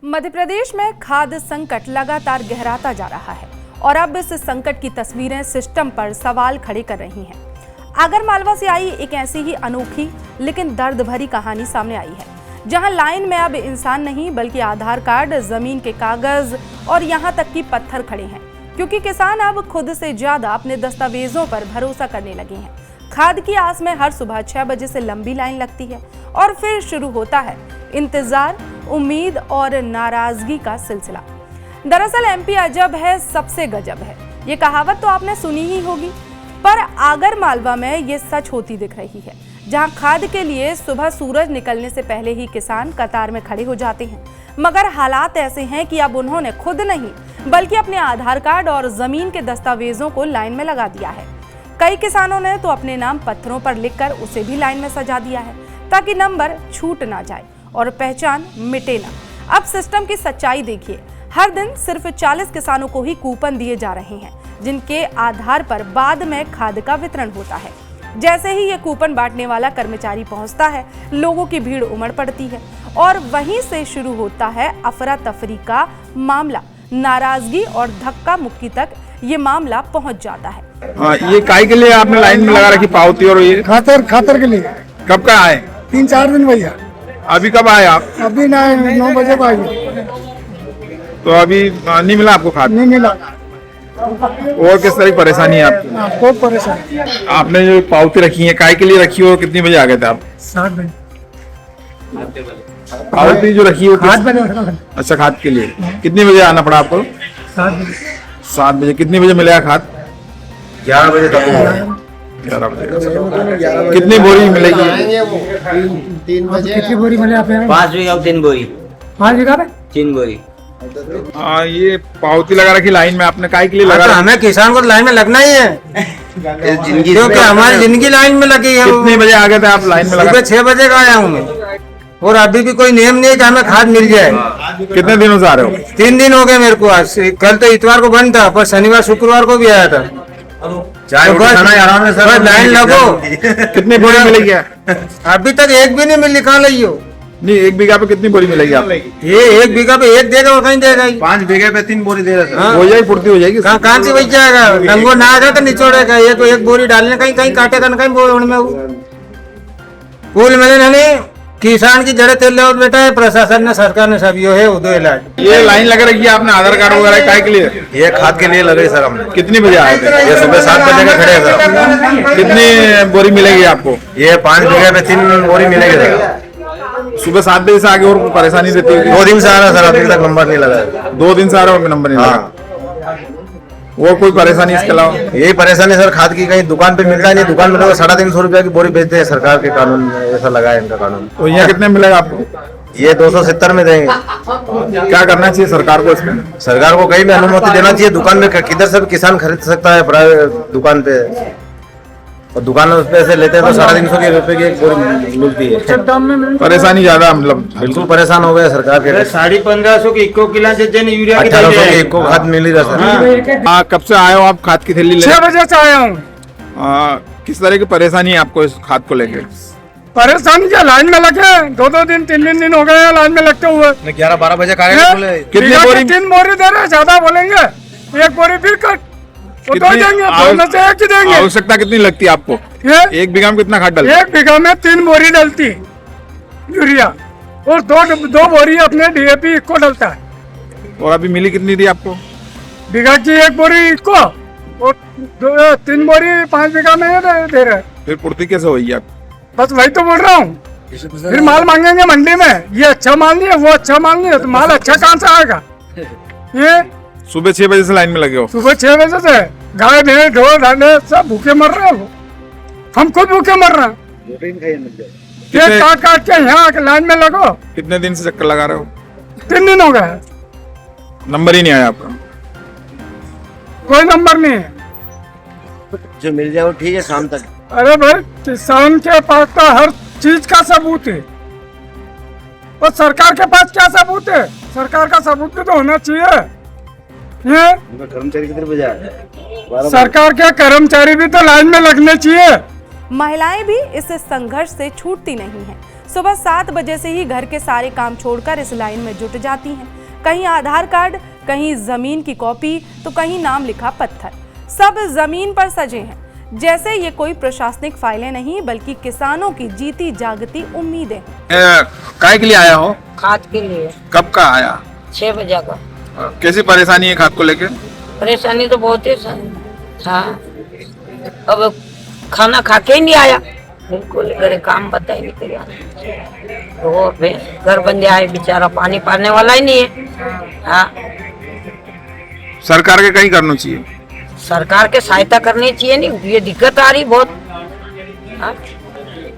मध्य प्रदेश में खाद्य संकट लगातार गहराता जा रहा है और अब इस संकट की तस्वीरें सिस्टम पर सवाल खड़े कर रही हैं। आगरमालवा से आई एक ऐसी ही अनोखी लेकिन दर्द भरी कहानी सामने आई है, जहां लाइन में अब इंसान नहीं बल्कि आधार कार्ड, जमीन के कागज और यहां तक कि पत्थर खड़े हैं, क्योंकि किसान अब खुद से ज्यादा अपने दस्तावेजों पर भरोसा करने लगे हैं। खाद की आस में हर सुबह 6 बजे से लंबी लाइन लगती है और फिर शुरू होता है इंतजार, उम्मीद और नाराजगी का सिलसिला। दरअसल एमपी अजब है, सबसे गजब है, ये कहावत तो आपने सुनी ही होगी, पर आगरमालवा में ये सच होती दिख रही है, जहां खाद के लिए सुबह सूरज निकलने से पहले ही किसान कतार में खड़े हो जाते हैं। मगर हालात ऐसे हैं कि अब उन्होंने खुद नहीं बल्कि अपने आधार कार्ड और जमीन के दस्तावेजों को लाइन में लगा दिया है। कई किसानों ने तो अपने नाम पत्थरों पर लिखकर उसे भी लाइन में सजा दिया है, ताकि नंबर छूट ना जाए और पहचान मिटे ना। अब सिस्टम की सच्चाई देखिए, हर दिन सिर्फ 40 किसानों को ही कूपन दिए जा रहे हैं, जिनके आधार पर बाद में खाद का वितरण होता है। जैसे ही ये कूपन बांटने वाला कर्मचारी पहुंचता है, लोगों की भीड़ उमड़ पड़ती है और वहीं से शुरू होता है अफरा तफरी का मामला। नाराजगी और धक्का मुक्की तक ये मामला पहुंच जाता है। ये काय के लिए आपने लाइन में लगा रखी पावती? और ये खातर के लिए कब का आए? 3-4 दिन भैया। अभी कब आए आप? अभी 9 बजे को आई। तो अभी नहीं मिला आपको खाद? नहीं मिला। और किस तरह की परेशानी है आपको? बहुत परेशानी। आपने जो पावती रखी है काय के लिए रखी हो? कितने बजे आ गए थे आप? 7 बजे। पावती जो रखी हो खाद बने। अच्छा, खाद के लिए कितने बजे आना पड़ा आपको? 7 बजे। 7 बजे। कितने बजे मिलेगा खाद? 11 बजे तक। 11 बजे। कितनी बोरी मिलेगी? 3 बजे। कितनी बोरी मिले आप? 5 बीघा 3 बोरी। 5 बीघा पे 3 बोरी। ये पावती लगा रखी लाइन में आपने काय के लिए लगा? हमें किसान को लाइन में लगना ही है, क्योंकि हमारी जिंदगी लाइन में लगी है। कितने बजे आ गए थे आप लाइन में लगा? 6 बजे का आया हूँ मैं, और अभी भी कोई नियम नहीं है कि हमें खाद मिल जाए। कितने दिनों से आ रहे हो? 3 दिन हो गए मेरे को। आज कल तो इतवार को बंद था, पर शनिवार शुक्रवार को भी आया था। चाय आराम से बस लाइन लगो। कितनी बोरी मिलेगी? अभी तक एक भी नहीं मिली। कहाँ ली हो? नहीं, 1 बीघा पे कितनी बोरी मिलेगी आप? ये 1 बीघा पे 1 देगा और कहीं देगा? 5 बीघे पे 3 बोरी दे रहे। हाँ। हो जाएगी, पूर्ति हो जाएगी। कहाँ से बच जाएगा? डंगो ना आएगा तो निचोड़ेगा। ये तो 1 बोरी डालने कहीं कहीं काटेगा ना कहीं बोरी में। कुल मिले नहीं, किसान की जड़े तेल और बेटा है, प्रशासन ने, सरकार ने सब यो है उदो इलाज। ये लाइन लगा रखी है आपने आधार कार्ड वगैरह काय के लिए? ये खाद के लिए लगे सर हम। कितने बजे आए थे? ये सुबह 7 बजे का खड़े सर। कितनी बोरी मिलेगी आपको? ये 5 बीघे पे 3 बोरी मिलेगी सर। सुबह 7 बजे से आगे और परेशानी देती है? 2 दिन से आ रहा सर, अभी तक नंबर नहीं लगा। 2 दिन से आ रहा हूँ, नंबर नहीं लगा। वो कोई परेशानी इसके अलावा? यही परेशानी सर, खाद की कहीं दुकान पे मिलता नहीं। दुकान में तो 350 रुपया की बोरी बेचते हैं। सरकार के कानून में ऐसा लगा है, इनका कानून। तो यहाँ कितने मिलेगा आपको? ये 270 में देंगे। क्या करना चाहिए सरकार को इसमें? सरकार को कहीं भी अनुमति देना चाहिए। दुकान में किधर से भी किसान खरीद सकता है, प्राइवेट दुकान पे, और दुकान में पैसे लेते हैं तो 350 रुपए की एक बोरी मिलती है। परेशानी ज्यादा, मतलब बिल्कुल परेशान हो गए सरकार के। 1550 की 1 किलो यूरिया की 1800 की 1 खाद मिल ही रहा सर। कब से आए हो आप खाद की थैली लेके? 6 बजे से आया हूँ। किस तरह की परेशानी है आपको इस खाद को लेके? परेशानी क्या, लाइन में लगे 2-2 दिन 3 दिन हो गए लाइन में लगते हुए। 11-12 बजे कितनी बोरी? 3 बोरी दे रहे, ज्यादा बोलेंगे 1 बोरी फिर कट वो तो देंगे, दोनों से एक ही देंगे। आवश्यकता कितनी लगती है आपको? ये 1 बीघा में कितना खाद डालते? 1 बीघा में 3 बोरी डलती यूरिया और 2 बोरी अपने DAP को डलता है। और अभी मिली कितनी थी आपको? बीघा की 1 बोरी को और 3 बोरी 5 बीघा में दे रहे। फिर पूर्ति कैसे होगी आप? बस वही तो बोल रहा हूँ। फिर माल मांगेंगे मंडी में, ये अच्छा माल नहीं है, वो अच्छा माल नहीं है, तो माल अच्छा कहाँ से आएगा? ये सुबह 6 बजे से लाइन में लगे हो? सुबह 6 बजे से गाय भैंस ढोल ढांडे सब भूखे मर रहे हैं। हम खुद भूखे मर रहे हैं। ये काट के यहाँ लाइन में लगो। कितने दिन से चक्कर लगा रहे हो? 3 दिन हो गए, नंबर ही नहीं आया आपका? कोई नंबर नहीं है। जो मिल जाए वो ठीक है शाम तक। अरे भाई, किसान के पास तो हर चीज का सबूत है, और सरकार के पास क्या सबूत है? सरकार का सबूत तो होना चाहिए। ये कर्मचारी कितने बजे आए? सरकार के कर्मचारी भी तो लाइन में लगने चाहिए। महिलाएं भी इस संघर्ष से छूटती नहीं हैं। सुबह 7 बजे से ही घर के सारे काम छोड़कर इस लाइन में जुट जाती हैं। कहीं आधार कार्ड, कहीं जमीन की कॉपी, तो कहीं नाम लिखा पत्थर। सब जमीन पर सजे हैं, जैसे ये कोई प्रशासनिक फाइलें नहीं बल्कि किसानों की जीती जागती उम्मीदें। काय के लिए आया हो? खाद के लिए। कब का आया? 6 बजे का। कैसी परेशानी है खाद को लेके? परेशानी तो बहुत है। हाँ, अब खाना खा के ही नहीं आया, बिल्कुल घरे काम बता ही नहीं करिया। तो घर बंदे आए, बेचारा पानी पाने वाला ही नहीं है। हाँ, सरकार के कहीं करना चाहिए, सरकार के सहायता करनी चाहिए। नहीं, ये दिक्कत आ रही बहुत। हाँ?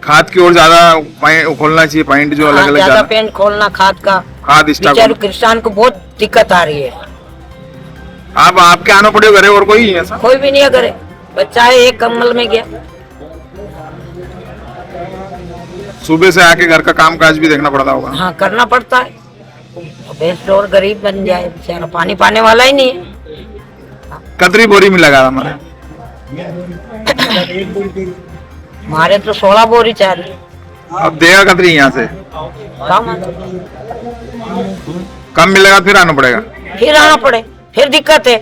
खाद की ओर ज्यादा खोलना चाहिए, पॉइंट जो अलग अलग ज्यादा पेंट खोलना खाद का। खाद बेचारे किसान को बहुत दिक्कत आ रही है। आप आपके आना पड़े घरे और कोई ऐसा? कोई भी नहीं है घरे, बच्चा है एक कम्बल में गया। सुबह से आके घर का काम काज भी देखना पड़ता होगा। हाँ, करना पड़ता है। बेस्ट और गरीब बन जाए, बेचारा पानी पाने वाला ही नहीं है। कतरी बोरी में लगा हमारे हमारे तो 16 बोरी चाहिए। अब देगा कतरी यहाँ से? कम मिलेगा फिर आना पड़ेगा, फिर आना पड़े, फिर दिक्कत है,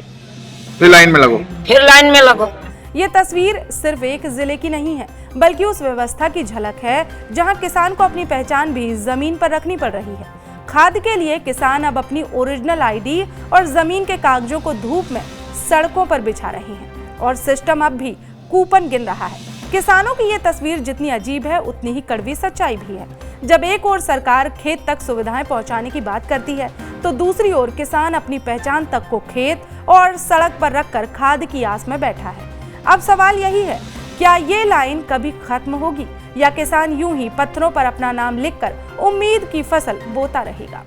फिर लाइन में लगो। फिर लाइन में लगो। ये तस्वीर सिर्फ एक जिले की नहीं है बल्कि उस व्यवस्था की झलक है जहां किसान को अपनी पहचान भी जमीन पर रखनी पड़ रही है। खाद के लिए किसान अब अपनी ओरिजिनल आईडी और जमीन के कागजों को धूप में सड़कों पर बिछा रहे हैं और सिस्टम अब भी कूपन गिन रहा है। किसानों की ये तस्वीर जितनी अजीब है उतनी ही कड़वी सच्चाई भी है। जब एक ओर सरकार खेत तक सुविधाएं पहुंचाने की बात करती है तो दूसरी ओर किसान अपनी पहचान तक को खेत और सड़क पर रखकर खाद की आस में बैठा है। अब सवाल यही है, क्या ये लाइन कभी खत्म होगी या किसान यूं ही पत्थरों पर अपना नाम लिखकर उम्मीद की फसल बोता रहेगा?